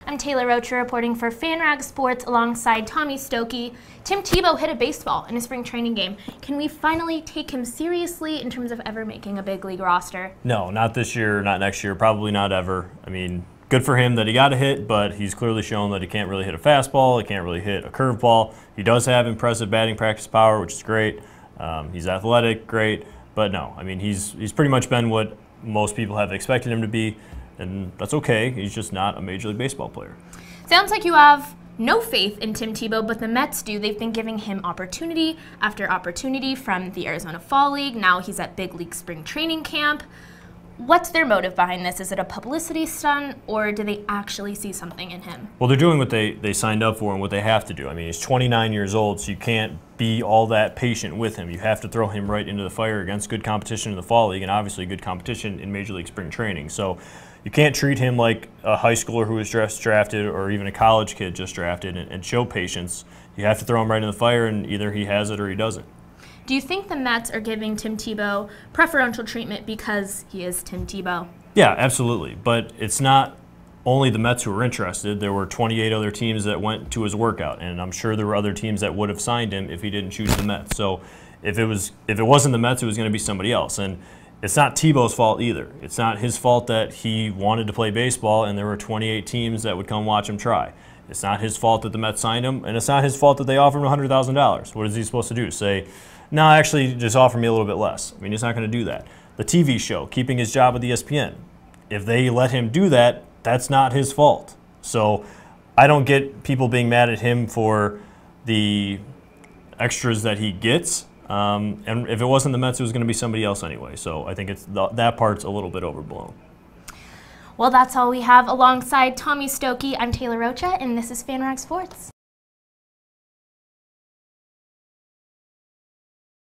I'm Taylor Rocha reporting for FanRag Sports alongside Tommy Stokke. Tim Tebow hit a baseball in a spring training game. Can we finally take him seriously in terms of ever making a big league roster? No, not this year, not next year, probably not ever. I mean, good for him that he got a hit, but he's clearly shown that he can't really hit a fastball, he can't really hit a curveball. He does have impressive batting practice power, which is great. He's athletic, great, but no, I mean, he's pretty much been what most people have expected him to be. And that's okay. He's just not a Major League Baseball player. Sounds like you have no faith in Tim Tebow, but the Mets do. They've been giving him opportunity after opportunity from the Arizona Fall League. Now he's at big league spring training camp. What's their motive behind this? Is it a publicity stunt, or do they actually see something in him? Well, they're doing what they signed up for and what they have to do. I mean, he's 29 years old, so you can't be all that patient with him. You have to throw him right into the fire against good competition in the Fall League and obviously good competition in Major League spring training. So you can't treat him like a high schooler who was just drafted or even a college kid just drafted and show patience. You have to throw him right in the fire, and either he has it or he doesn't. Do you think the Mets are giving Tim Tebow preferential treatment because he is Tim Tebow? Yeah, absolutely. But it's not only the Mets who were interested. There were 28 other teams that went to his workout, and I'm sure there were other teams that would have signed him if he didn't choose the Mets. So if it wasn't the Mets, it was going to be somebody else. And it's not Tebow's fault either. It's not his fault that he wanted to play baseball and there were 28 teams that would come watch him try. It's not his fault that the Mets signed him, and it's not his fault that they offered him $100,000. What is he supposed to do? Say, no, actually, just offer me a little bit less. I mean, he's not going to do that. The TV show, keeping his job with ESPN, if they let him do that, that's not his fault. So I don't get people being mad at him for the extras that he gets. And if it wasn't the Mets, it was going to be somebody else anyway. So I think that part's a little bit overblown. Well, that's all we have. Alongside Tommy Stokke, I'm Taylor Rocha, and this is FanRag Sports.